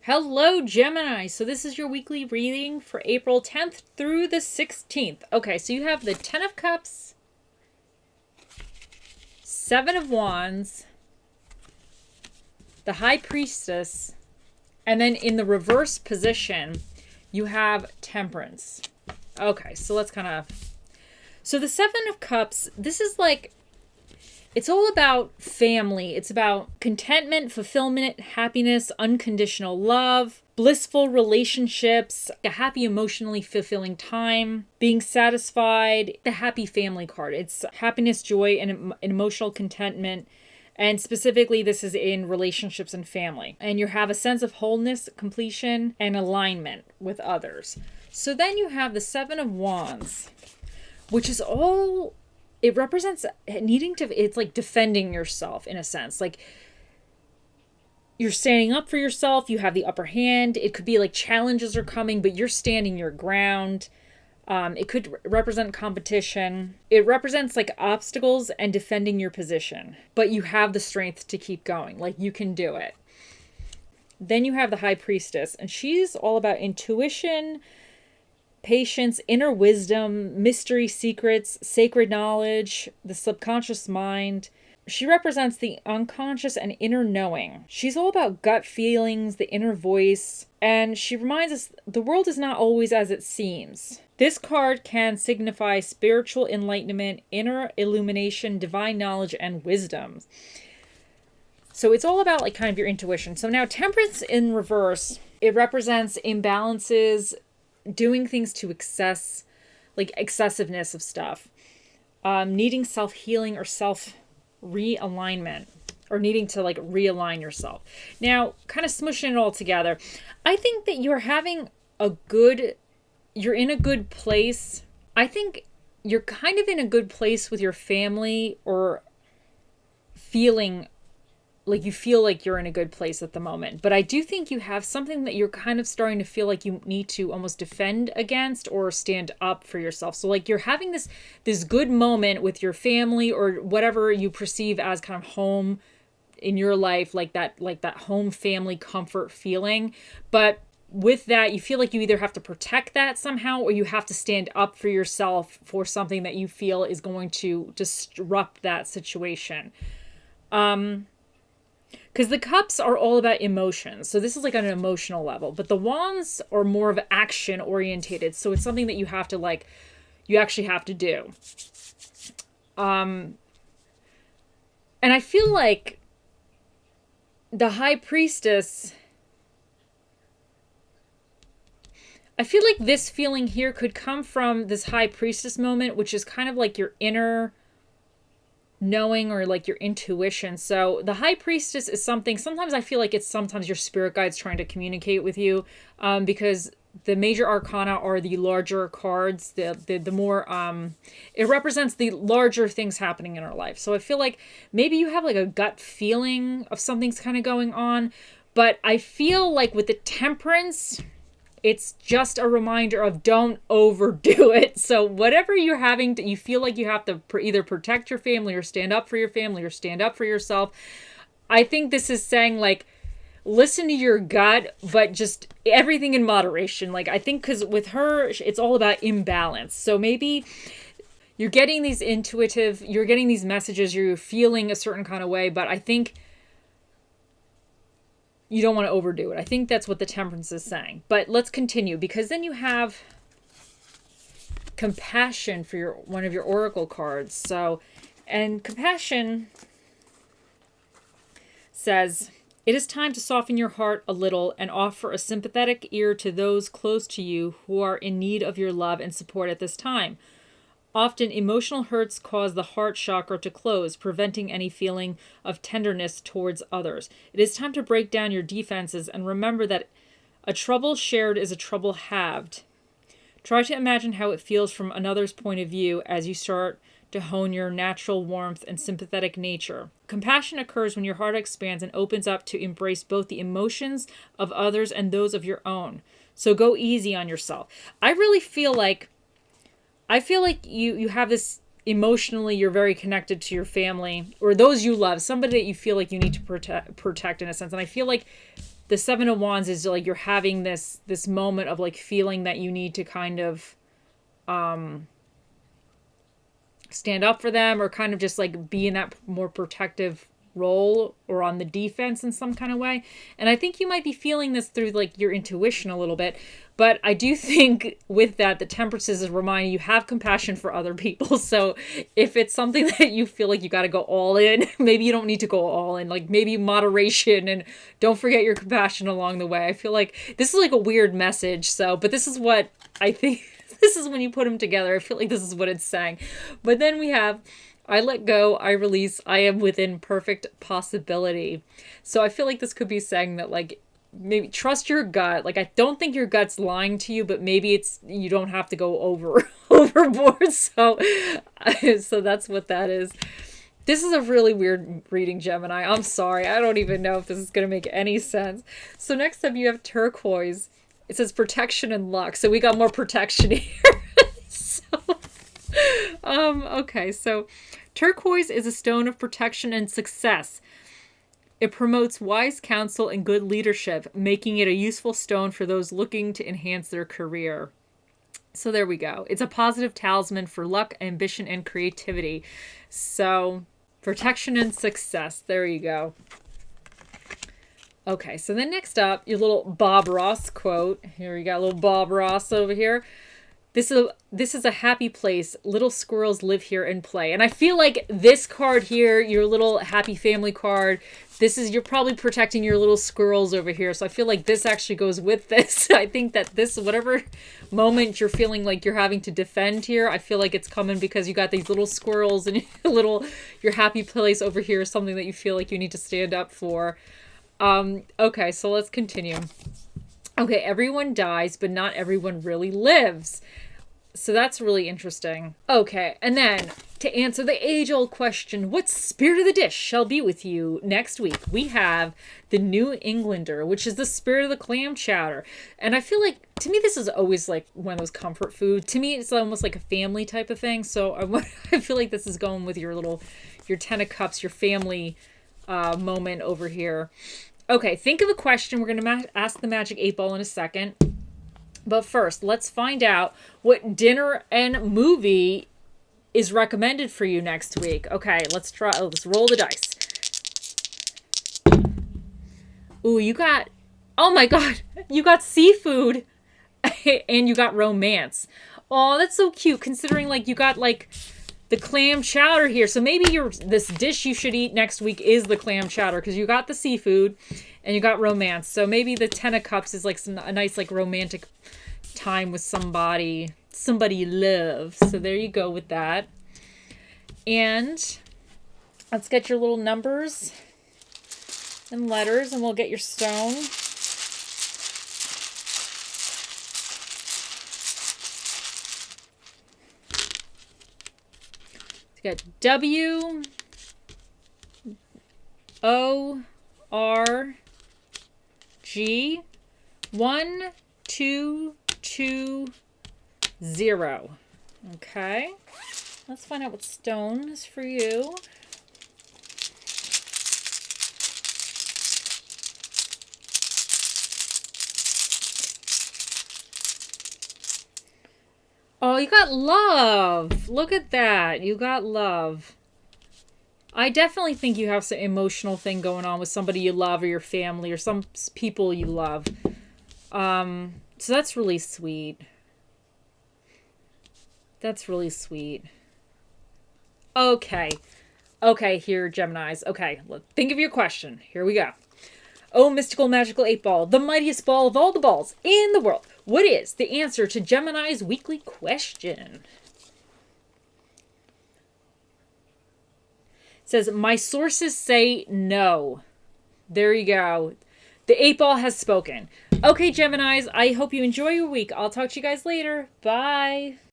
Hello, Gemini. So this is your weekly reading for April 10th through the 16th. Okay, so you have the 10 of Cups, 7 of Wands, the High Priestess, and then in the reverse position, you have Temperance. Okay, so let's So the 7 of Cups, this is like, it's all about family. It's about contentment, fulfillment, happiness, unconditional love, blissful relationships, a happy, emotionally fulfilling time, being satisfied, the happy family card. It's happiness, joy, and emotional contentment. And specifically, this is in relationships and family. And you have a sense of wholeness, completion, and alignment with others. So then you have the 7 of Wands, which is all... It represents it's like defending yourself in a sense. Like you're standing up for yourself. You have the upper hand. It could be like challenges are coming, but you're standing your ground. It could represent competition. It represents like obstacles and defending your position, but you have the strength to keep going. Like you can do it. Then you have the High Priestess, and she's all about intuition, patience, inner wisdom, mystery, secrets, sacred knowledge, the subconscious mind. She represents the unconscious and inner knowing. She's all about gut feelings, the inner voice, and she reminds us the world is not always as it seems. This card can signify spiritual enlightenment, inner illumination, divine knowledge, and wisdom. So it's all about like kind of your intuition. So now Temperance in reverse, it represents imbalances, doing things to excess, like excessiveness of stuff, needing self-healing or self-realignment, or needing to like realign yourself. Now, kind of smushing it all together, I think that you're in a good place. I think you're kind of in a good place with your family, or feeling like you feel like you're in a good place at the moment. But I do think you have something that you're kind of starting to feel like you need to almost defend against or stand up for yourself. So like you're having this good moment with your family, or whatever you perceive as kind of home in your life, like that home family comfort feeling. But with that, you feel like you either have to protect that somehow, or you have to stand up for yourself for something that you feel is going to disrupt that situation. Because the Cups are all about emotions. So this is like on an emotional level. But the Wands are more of action orientated. So it's something that you have to like, you actually have to do. And I feel like the High Priestess, I feel like this feeling here could come from this High Priestess moment, which is kind of like your inner knowing, or like your intuition. So the High Priestess is something, sometimes I feel like it's sometimes your spirit guides trying to communicate with you, because the major arcana are the larger cards, the more it represents the larger things happening in our life. So I feel like maybe you have like a gut feeling of something's kind of going on, but I feel like with the Temperance, it's just a reminder of don't overdo it. So whatever you're having to, you feel like you have to either protect your family, or stand up for your family, or stand up for yourself. I think this is saying like, listen to your gut, but just everything in moderation. Like I think because with her, it's all about imbalance. So maybe you're getting these messages, you're feeling a certain kind of way, but I think you don't want to overdo it. I think that's what the Temperance is saying. But let's continue, because then you have Compassion for one of your oracle cards. So, and Compassion says, it is time to soften your heart a little and offer a sympathetic ear to those close to you who are in need of your love and support at this time. Often, emotional hurts cause the heart chakra to close, preventing any feeling of tenderness towards others. It is time to break down your defenses and remember that a trouble shared is a trouble halved. Try to imagine how it feels from another's point of view as you start to hone your natural warmth and sympathetic nature. Compassion occurs when your heart expands and opens up to embrace both the emotions of others and those of your own. So go easy on yourself. I feel like you have this emotionally, you're very connected to your family, or those you love, somebody that you feel like you need to protect in a sense. And I feel like the Seven of Wands is like you're having this moment of like feeling that you need to kind of stand up for them, or kind of just like be in that more protective role or on the defense in some kind of way. And I think you might be feeling this through like your intuition a little bit. But I do think with that, the Temperance is reminding you have compassion for other people. So if it's something that you feel like you got to go all in, maybe you don't need to go all in, like maybe moderation, and don't forget your compassion along the way. I feel like this is like a weird message. So, but this is what I think, this is when you put them together. I feel like this is what it's saying. But then we have, I let go, I release, I am within perfect possibility. So I feel like this could be saying that like, maybe trust your gut. Like, I don't think your gut's lying to you, but maybe it's, you don't have to go overboard. So that's what that is. This is a really weird reading, Gemini. I'm sorry. I don't even know if this is going to make any sense. So next up you have turquoise. It says protection and luck. So we got more protection here. Okay. So turquoise is a stone of protection and success. It promotes wise counsel and good leadership, making it a useful stone for those looking to enhance their career. So there we go. It's a positive talisman for luck, ambition, and creativity. So protection and success. There you go. Okay, so then next up, your little Bob Ross quote. Here we got a little Bob Ross over here. This is a happy place. Little squirrels live here and play. And I feel like this card here, your little happy family card, you're probably protecting your little squirrels over here. So I feel like this actually goes with this. I think that this, whatever moment you're feeling like you're having to defend here, I feel like it's coming because you got these little squirrels and your happy place over here is something that you feel like you need to stand up for. Okay, so let's continue. Okay, everyone dies, but not everyone really lives. So that's really interesting. Okay, and then to answer the age-old question, what spirit of the dish shall be with you next week? We have the New Englander, which is the spirit of the clam chowder. And I feel like, to me, this is always like one of those comfort food. To me, it's almost like a family type of thing. So I feel like this is going with your Ten of Cups, your family moment over here. Okay, think of a question. We're going to ask the Magic 8 Ball in a second. But first, let's find out what dinner and movie is recommended for you next week. Okay, let's try. Oh, let's roll the dice. Ooh, oh my God, you got seafood and you got romance. Oh, that's so cute, considering like you got like the clam chowder here. So maybe this dish you should eat next week is the clam chowder, because you got the seafood and you got romance. So maybe the Ten of Cups is like a nice like romantic time with somebody you love. So there you go with that. And let's get your little numbers and letters, and we'll get your stone. Got W O R G 1 2 2 0. Okay, let's find out what stone is for you. Oh, you got love. Look at that. You got love. I definitely think you have some emotional thing going on with somebody you love, or your family, or some people you love. So that's really sweet. That's really sweet. Okay. Okay, here, Geminis. Okay, think of your question. Here we go. Oh, mystical, magical 8 Ball, the mightiest ball of all the balls in the world. What is the answer to Gemini's weekly question? It says, my sources say no. There you go. The 8 Ball has spoken. Okay, Geminis, I hope you enjoy your week. I'll talk to you guys later. Bye.